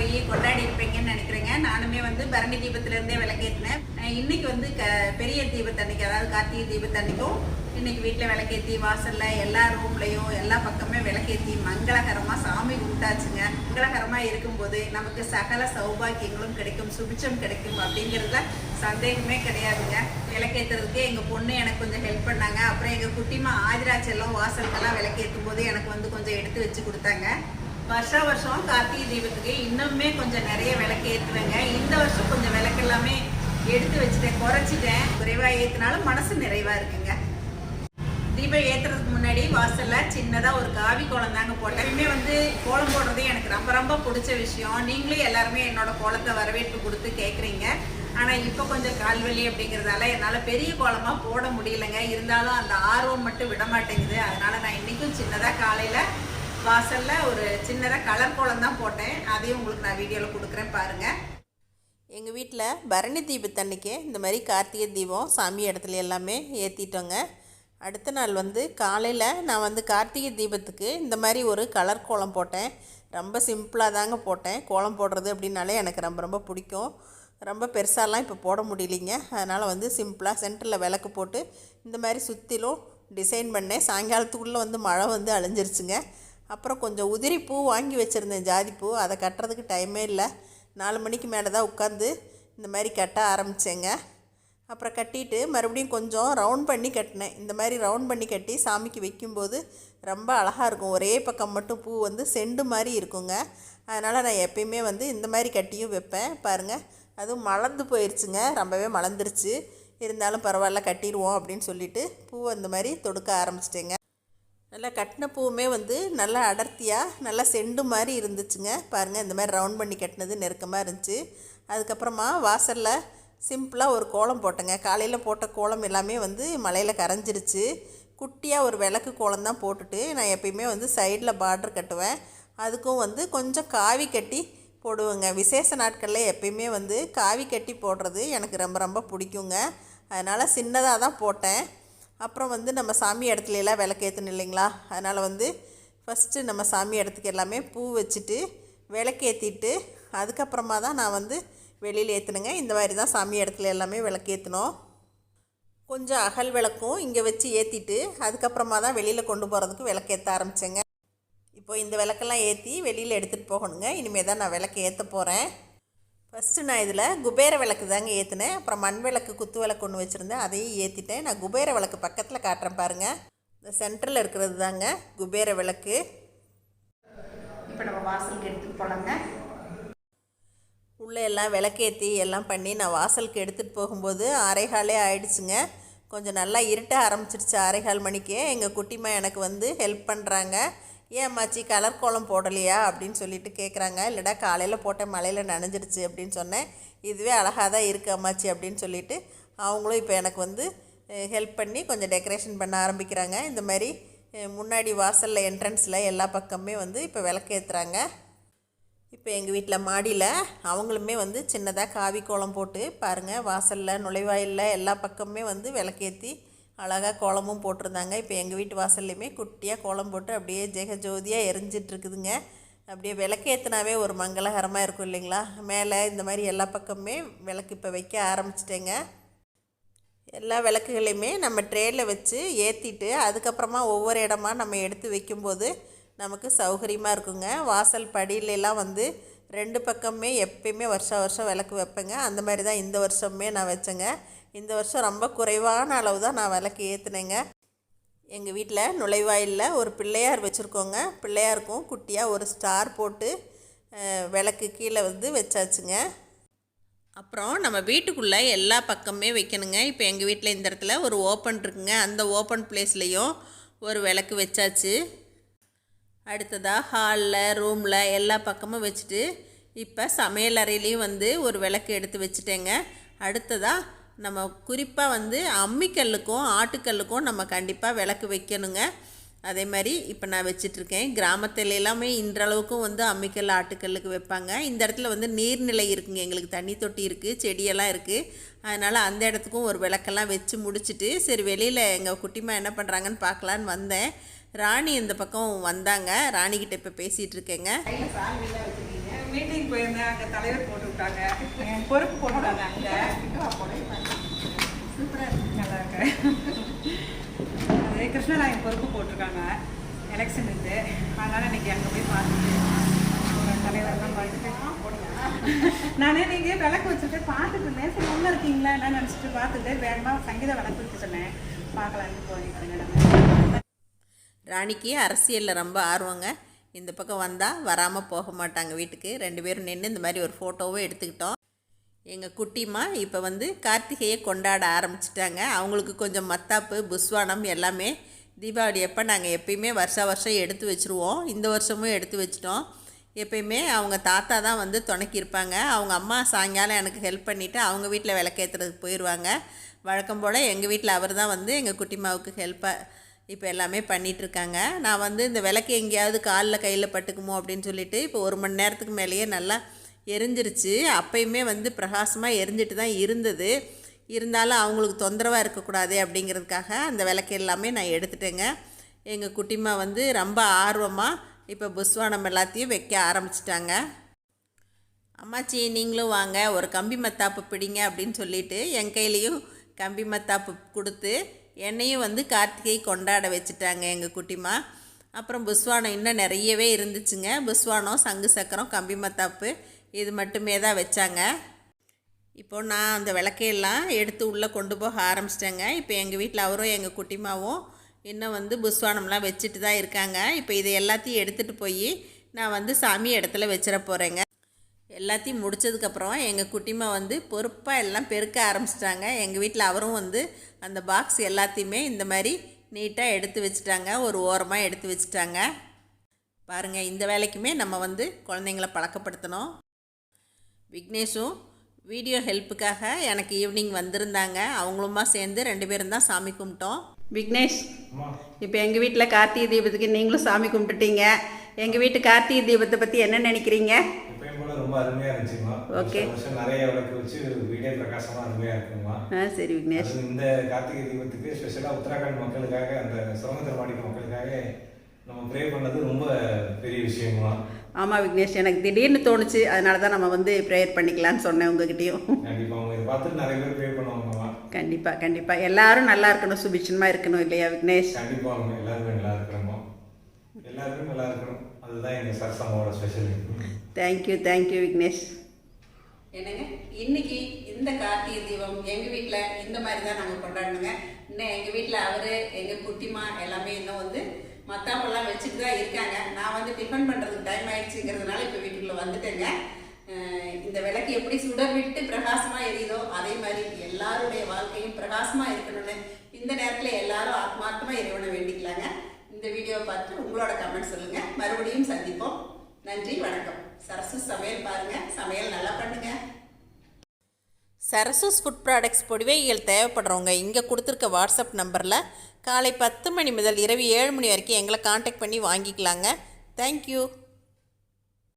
போய் கொண்டாடி இருப்பீங்கன்னு நினைக்கிறேங்க. நானுமே வந்து பரணி தீபத்திலேருந்தே விளக்கேற்றினேன். இன்னைக்கு வந்து பெரிய தீபத்தன்னைக்கு, அதாவது கார்த்திகை தீபத்தன்னைக்கும் இன்னைக்கு வீட்டில் விளக்கேற்றி வாசலில் எல்லா ரூம்லையும் எல்லா பக்கமே விளக்கேற்றி மங்களகரமாக சாமி கும்பிட்டாச்சுங்க. மங்களகரமாக இருக்கும்போது நமக்கு சகல சௌபாக்கியங்களும் கிடைக்கும், சுபிச்சம் கிடைக்கும் அப்படிங்கிறதுல சந்தேகமே கிடையாதுங்க. விளக்கேற்றுறதுக்கு எங்கள் பொண்ணு எனக்கு கொஞ்சம் ஹெல்ப் பண்ணாங்க. அப்புறம் எங்கள் குட்டிமா ஆதிராச்செல்லாம் வாசலுக்கெல்லாம் விளக்கேற்றும் போது எனக்கு வந்து கொஞ்சம் எடுத்து வச்சு கொடுத்தாங்க. வருஷம் கார்த்திகை தீபத்துக்கு இன்னுமே கொஞ்சம் நிறைய விளக்கு ஏற்றுவேங்க. இந்த வருஷம் கொஞ்சம் விளக்கு எல்லாமே எடுத்து வச்சுட்டேன், குறைச்சிட்டேன். குறைவாக ஏற்றினாலும் மனசு நிறைவாக இருக்குங்க. தீபம் ஏற்றுறதுக்கு முன்னாடி வாசலில் சின்னதாக ஒரு காவி கோலம் தாங்க போட்டேன். எப்பயுமே வந்து கோலம் போடுறது எனக்கு ரொம்ப ரொம்ப பிடிச்ச விஷயம். நீங்களும் எல்லாருமே என்னோட கோலத்தை வரவேற்பு கொடுத்து கேட்குறீங்க. ஆனால் இப்போ கொஞ்சம் கால்வலி அப்படிங்கிறதால என்னால் பெரிய கோலமாக போட முடியலைங்க. இருந்தாலும் அந்த ஆர்வம் மட்டும் விட மாட்டேங்குது. அதனால் நான் இன்றைக்கும் சின்னதாக காலையில் வாசலில் ஒரு சின்னதாக கலர் கோலம் தான் போட்டேன். அதையும் உங்களுக்கு நான் வீடியோவில் கொடுக்குறேன் பாருங்கள். எங்கள் வீட்டில் பரணி தீபத்தன்னைக்கு இந்த மாதிரி கார்த்திகை தீபம் சாமி இடத்துல எல்லாமே ஏற்றிட்டோங்க. அடுத்த நாள் வந்து காலையில் நான் வந்து கார்த்திகை தீபத்துக்கு இந்த மாதிரி ஒரு கலர் கோலம் போட்டேன். ரொம்ப சிம்பிளாக தாங்க போட்டேன். கோலம் போடுறது அப்படின்னாலே எனக்கு ரொம்ப ரொம்ப பிடிக்கும். ரொம்ப பெருசாலாம் இப்போ போட முடியலைங்க. அதனால் வந்து சிம்பிளாக சென்டரில் விளக்கு போட்டு இந்த மாதிரி சுற்றிலும் டிசைன் பண்ணேன். சாயங்காலத்துக்குள்ளே வந்து மழை வந்து அழிஞ்சிருச்சுங்க. அப்புறம் கொஞ்சம் உதிரி பூ வாங்கி வச்சுருந்தேன், ஜாதி பூ. அதை கட்டுறதுக்கு டைமே இல்லை. 4 மணிக்கு மேலே தான் உட்காந்து இந்த மாதிரி கட்ட ஆரம்பித்தேங்க. அப்புறம் கட்டிட்டு மறுபடியும் கொஞ்சம் ரவுண்ட் பண்ணி கட்டினேன். இந்த மாதிரி ரவுண்ட் பண்ணி கட்டி சாமிக்கு வைக்கும்போது ரொம்ப அழகாக இருக்கும். ஒரே பக்கம் மட்டும் பூ வந்து செண்டு மாதிரி இருக்குங்க. அதனால் நான் எப்பயுமே வந்து இந்த மாதிரி கட்டியும் வைப்பேன். பாருங்கள், அதுவும் மலர்ந்து போயிடுச்சுங்க, ரொம்பவே மலர்ந்துருச்சு. இருந்தாலும் பரவாயில்ல, கட்டிடுவோம் அப்படின்னு சொல்லிவிட்டு பூ அந்த மாதிரி தொடுக்க ஆரம்பிச்சிட்டேங்க. நல்லா கட்டின பூவுமே வந்து நல்லா அடர்த்தியாக நல்லா செண்டு மாதிரி இருந்துச்சுங்க. பாருங்கள், இந்த மாதிரி ரவுண்ட் பண்ணி கட்டினது நெருக்கமாக இருந்துச்சு. அதுக்கப்புறமா வாசலில் சிம்பிளாக ஒரு கோலம் போட்டேங்க. காலையில் போட்ட கோலம் எல்லாமே வந்து மழையில் கரைஞ்சிருச்சு. குட்டியாக ஒரு விளக்கு கோலம் தான் போட்டுட்டு நான் எப்பயுமே வந்து சைடில் பார்டர் கட்டுவேன். அதுக்கும் வந்து கொஞ்சம் காவி கட்டி போடுவேங்க. விசேஷ நாட்களில் எப்பயுமே வந்து காவி கட்டி போடுறது எனக்கு ரொம்ப ரொம்ப பிடிக்குங்க. அதனால் சின்னதாக தான் போட்டேன். அப்புறம் வந்து நம்ம சாமி இடத்துல எல்லாம் விளக்கேற்றணும் இல்லைங்களா? அதனால் வந்து ஃபஸ்ட்டு நம்ம சாமி இடத்துக்கு எல்லாமே பூ வச்சுட்டு விளக்கேற்றிட்டு அதுக்கப்புறமா தான் நான் வந்து வெளியில் ஏற்றணுங்க. இந்த மாதிரி தான் சாமி இடத்துல எல்லாமே விளக்கேற்றணும். கொஞ்சம் அகல் விளக்கும் இங்கே வச்சு ஏற்றிட்டு அதுக்கப்புறமா தான் வெளியில் கொண்டு போகிறதுக்கு விளக்கேற்ற ஆரம்பித்தேங்க. இப்போ இந்த விளக்கெல்லாம் ஏற்றி வெளியில் எடுத்துகிட்டு போகணுங்க. இனிமேல் தான் நான் விளக்கு ஏற்ற போகிறேன். ஃபஸ்ட்டு நான் இதில் குபேர விளக்கு தாங்க ஏற்றினேன். அப்புறம் மண் விளக்கு, குத்து விளக்கு ஒன்று வச்சுருந்தேன், அதையும் ஏற்றிட்டேன். நான் குபேர விளக்கு பக்கத்தில் காட்டுறேன் பாருங்கள். இந்த சென்டரில் இருக்கிறது தாங்க குபேர விளக்கு. இப்போ நம்ம வாசலுக்கு எடுத்துகிட்டு போகலாங்க. உள்ளே எல்லாம் விளக்கேற்றி எல்லாம் பண்ணி நான் வாசலுக்கு எடுத்துகிட்டு போகும்போது 6:15 ஆகிடுச்சுங்க. கொஞ்சம் நல்லா இருட்ட ஆரம்பிச்சிருச்சு. 6:15 மணிக்கே எங்கள் குட்டிமா எனக்கு வந்து ஹெல்ப் பண்ணுறாங்க. ஏம்மாச்சி கலர் கோலம் போடலையா அப்படின்னு சொல்லிட்டு கேட்குறாங்க. இல்லைடா, காலையில் போட்டேன், மழையில் நனைஞ்சிருச்சு அப்படின்னு சொன்னேன். இதுவே அழகாக தான் இருக்குது அம்மாச்சி அப்படின்னு சொல்லிட்டு அவங்களும் இப்போ எனக்கு வந்து ஹெல்ப் பண்ணி கொஞ்சம் டெக்கரேஷன் பண்ண ஆரம்பிக்கிறாங்க. இந்த மாதிரி முன்னாடி வாசலில் என்ட்ரன்ஸில் எல்லா பக்கமே வந்து இப்போ விளக்கேற்றுறாங்க. இப்போ எங்கள் வீட்டில் மாடியில் அவங்களுமே வந்து சின்னதாக காவி கோலம் போட்டு பாருங்கள், வாசலில் நுழைவாயிலில் எல்லா பக்கமே வந்து விளக்கேற்றி அழகாக கோலமும் போட்டிருந்தாங்க. இப்போ எங்கள் வீட்டு வாசல்லையுமே குட்டியாக கோலம் போட்டு அப்படியே ஜெகஜோதியாக எரிஞ்சிட்ருக்குதுங்க. அப்படியே விளக்கேற்றினாவே ஒரு மங்களகரமாக இருக்கும் இல்லைங்களா? மேலே இந்த மாதிரி எல்லா பக்கமே விளக்கு இப்போ வைக்க ஆரம்பிச்சிட்டேங்க. எல்லா விளக்குகளையுமே நம்ம ட்ரேயில் வச்சு ஏற்றிட்டு அதுக்கப்புறமா ஒவ்வொரு இடமா நம்ம எடுத்து வைக்கும்போது நமக்கு சௌகரியமாக இருக்குங்க. வாசல் படியிலெல்லாம் வந்து 2 பக்கமே எப்பயுமே வருஷம் விளக்கு வைப்பேங்க. அந்த மாதிரி தான் இந்த வருஷமே நான் வச்சேங்க. இந்த வருஷம் ரொம்ப குறைவான அளவு தான் நான் விளக்கு ஏற்றினேங்க. எங்கள் வீட்டில் நுழைவாயிலில் ஒரு பிள்ளையார் வச்சுருக்கோங்க. பிள்ளையாருக்கும் குட்டியாக ஒரு ஸ்டார் போட்டு விளக்கு கீழே வந்து வச்சாச்சுங்க. அப்புறம் நம்ம வீட்டுக்குள்ளே எல்லா பக்கமே வைக்கணுங்க. இப்போ எங்கள் வீட்டில் இந்த இடத்துல ஒரு ஓப்பன் இருக்குங்க. அந்த ஓப்பன் பிளேஸ்லேயும் ஒரு விளக்கு வச்சாச்சு. அடுத்ததாக ஹாலில், ரூமில் எல்லா பக்கமும் வச்சுட்டு இப்போ சமையல் அறையிலையும் வந்து ஒரு விளக்கு எடுத்து வச்சுட்டேங்க. அடுத்ததாக நம்ம குறிப்பாக வந்து அம்மிக்கல்லுக்கும் ஆட்டுக்கல்லுக்கும் நம்ம கண்டிப்பாக விளக்கு வைக்கணுங்க. அதே மாதிரி இப்போ நான் வச்சிட்ருக்கேன். கிராமத்தில் எல்லாமே இன்றளவுக்கும் வந்து அம்மிக்கல், ஆட்டுக்கல்லுக்கு வைப்பாங்க. இந்த இடத்துல வந்து நீர்நிலை இருக்குங்க, எங்களுக்கு தண்ணி தொட்டி இருக்குது, செடியெல்லாம் இருக்குது. அதனால் அந்த இடத்துக்கும் ஒரு விளக்கெல்லாம் வச்சு முடிச்சுட்டு சரி வெளியில் எங்கள் குட்டிமா என்ன பண்ணுறாங்கன்னு பார்க்கலான்னு வந்தேன். ராணி இந்த பக்கம் வந்தாங்க. ராணிக்கிட்ட இப்போ பேசிகிட்டு இருக்கேங்க. மீட்டிங் போயிருந்தேன், அங்கே தலைவர் போட்டு விட்டாங்க, பொறுப்பு போட்டுவிட்டாங்க. அங்கே சூப்பராக இருக்கு, நல்லா இருக்கு. அது கிருஷ்ணராயன் பொறுப்பு போட்டிருக்காங்க எலெக்ஷன் இருந்து. அதனால் இன்னைக்கு அங்கே போய் பார்த்துட்டு தலைவர்லாம் பார்த்துட்டு நானே நீங்கள் விளக்கு வச்சுட்டு பார்த்துட்டு இருந்தேன். சரி ஒன்றும் இருக்கீங்களா என்ன நினச்சிட்டு பார்த்துட்டு வேகமாக சங்கீத விளக்கு வச்சு சொன்னேன். பார்க்கலான்னு போயிருக்கேன். ராணிக்கு அரசியலில் ரொம்ப ஆர்வங்க. இந்த பக்கம் வந்தால் வராமல் போக மாட்டாங்க வீட்டுக்கு. 2 பேரும் நின்று இந்த மாதிரி ஒரு ஃபோட்டோவும் எடுத்துக்கிட்டோம். எங்கள் குட்டிமா இப்போ வந்து கார்த்திகையை கொண்டாட ஆரம்பிச்சிட்டாங்க. அவங்களுக்கு கொஞ்சம் மத்தாப்பு புஸ்வானம் எல்லாமே தீபாவளி அப்போ நாங்கள் எப்பயுமே வருஷம் எடுத்து வச்சுருவோம். இந்த வருஷமும் எடுத்து வச்சிட்டோம். எப்பயுமே அவங்க தாத்தா தான் வந்து துணைக்கிருப்பாங்க. அவங்க அம்மா சாயங்காலம் எனக்கு ஹெல்ப் பண்ணிவிட்டு அவங்க வீட்டில் விளக்கேற்றுறதுக்கு போயிடுவாங்க. வழக்கம் போல் எங்கள் வீட்டில் அவர் தான் வந்து எங்கள் குட்டிமாவுக்கு ஹெல்ப்பாக இப்போ எல்லாமே பண்ணிகிட்ருக்காங்க. நான் வந்து இந்த விளக்கு எங்கேயாவது காலில் கையில் பட்டுக்குமோ அப்படின்னு சொல்லிட்டு இப்போ 1 மணி நேரத்துக்கு மேலேயே நல்லா எரிஞ்சிருச்சு. அப்பயுமே வந்து பிரகாசமாக எரிஞ்சிட்டு தான் இருந்தது. இருந்தாலும் அவங்களுக்கு தொந்தரவாக இருக்கக்கூடாது அப்படிங்கிறதுக்காக அந்த விளக்கு எல்லாமே நான் எடுத்துட்டேங்க. எங்கள் குட்டிமா வந்து ரொம்ப ஆர்வமாக இப்போ புஸ்வானம் எல்லாத்தையும் வைக்க ஆரம்பிச்சிட்டாங்க. அம்மாச்சி நீங்களும் வாங்க ஒரு கம்பி மத்தாப்பு பிடிங்க அப்படின்னு சொல்லிட்டு என் கையிலையும் கம்பி மத்தாப்பு கொடுத்து என்னையும் வந்து கார்த்திகை கொண்டாட வச்சுட்டாங்க எங்கள் குட்டிமா. அப்புறம் புஸ்வானம் இன்னும் நிறையவே இருந்துச்சுங்க. புஸ்வானம், சங்கு சக்கரம், கம்பி மத்தாப்பு இது மட்டுமே தான் வச்சாங்க. இப்போது நான் அந்த விளக்கையெல்லாம் எடுத்து உள்ளே கொண்டு போக ஆரம்பிச்சிட்டேங்க. இப்போ எங்கள் வீட்டில் அவரும் எங்கள் குட்டிமாவும் இன்னும் வந்து புஸ்வானம்லாம் வச்சுட்டு தான் இருக்காங்க. இப்போ இதை எல்லாத்தையும் எடுத்துகிட்டு போய் நான் வந்து சாமி இடத்துல வச்சிட போகிறேங்க. எல்லாத்தையும் முடித்ததுக்கப்புறம் எங்கள் குட்டிமா வந்து பொறுப்பாக எல்லாம் பெருக்க ஆரம்பிச்சிட்டாங்க. எங்கள் வீட்டில் அவரும் வந்து அந்த பாக்ஸ் எல்லாத்தையுமே இந்த மாதிரி நீட்டாக எடுத்து வச்சுட்டாங்க. ஒரு ஓரமாக எடுத்து வச்சுட்டாங்க. பாருங்கள், இந்த வேலைக்குமே நம்ம வந்து குழந்தைங்கள பழக்கப்படுத்தணும். விக்னேஷும் வீடியோ ஹெல்ப்புக்காக எனக்கு ஈவினிங் வந்திருந்தாங்க. அவங்களுமா சேர்ந்து 2 பேரும் தான் சாமி கும்பிட்டோம். விக்னேஷ், இப்போ எங்கள் வீட்டில் கார்த்திகை தீபத்துக்கு நீங்களும் சாமி கும்பிட்டுட்டீங்க. எங்கள் வீட்டு கார்த்திகை தீபத்தை பற்றி என்ன நினைக்கிறீங்க? ரொம்ப அருமையா இருந்துச்சுமா. ஓகே, நிறைய விளக்கு வச்சு வீடே பிரகாசமா அருமையா இருக்குமா. சரி விக்னேஷ், இந்த கார்த்திகை தீபத்துக்கு ஸ்பெஷலா உத்தராகண்ட் மக்களுக்காக, அந்த சுரங்கத்தில் மாடிக்க மக்களுக்காக நம்ம ப்ரே பண்ணது ரொம்ப பெரிய விஷயமா. ஆமாம் விக்னேஷ், எனக்கு திடீர்னு தோணுச்சு. அதனால தான் நம்ம வந்து ப்ரேயர் பண்ணிக்கலான்னு சொன்னேன் உங்ககிட்டயும். கண்டிப்பாக அவங்க இதை பார்த்துட்டு நிறைய பேர் ப்ரே பண்ணுவாங்கம்மா. கண்டிப்பாக எல்லாரும் நல்லா இருக்கணும், சுபிட்சமாக இருக்கணும் இல்லையா விக்னேஷ்? கண்டிப்பாக அவங்க எல்லாருமே நல்லா இருக்கணுமா. எல்லாருமே நல்லா இருக்கணும். அதுதான் எங்கள் சரசம்மாவோட ஸ்பெஷல். தேங்க்யூ விக்னேஷ். என்னங்க, இன்னைக்கு இந்த கார்த்திகை தீபம் எங்கள் வீட்டில் இந்த மாதிரி தான் நாங்கள் கொண்டாடணுங்க. இன்னும் எங்கள் வீட்டில் அவர், எங்கள் குட்டிமா எல்லாமே இன்னும் வந்து மத்தாப்பெல்லாம் வச்சுட்டு தான் இருக்காங்க. நான் வந்து டிஃபன் பண்ணுறதுக்கு டைம் ஆயிடுச்சுங்கிறதுனால இப்போ வீட்டுக்குள்ளே வந்துட்டேங்க. இந்த விளக்கு எப்படி சுடர் விட்டு பிரகாசமாக எரியுதோ அதே மாதிரி எல்லாருடைய வாழ்க்கையும் பிரகாசமாக இருக்கணும்னு இந்த நேரத்தில் எல்லாரும் ஆத்மார்த்தமாக இறைவனை வேண்டிக்கலாங்க. இந்த வீடியோவை பார்த்து உங்களோட கமெண்ட் சொல்லுங்கள். மறுபடியும் சந்திப்போம். நன்றி, வணக்கம். சரசூஸ் சமையல் பாருங்கள், சமையல் நல்லா பண்ணுங்கள். சரசூஸ் ஃபுட் ப்ராடக்ட்ஸ் பொடிவைகள் தேவைப்படுறவங்க இங்கே கொடுத்துருக்க வாட்ஸ்அப் நம்பரில் காலை 10 மணி முதல் இரவு 7 மணி வரைக்கும் எங்களை காண்டாக்ட் பண்ணி வாங்கிக்கலாங்க. தேங்க்யூ.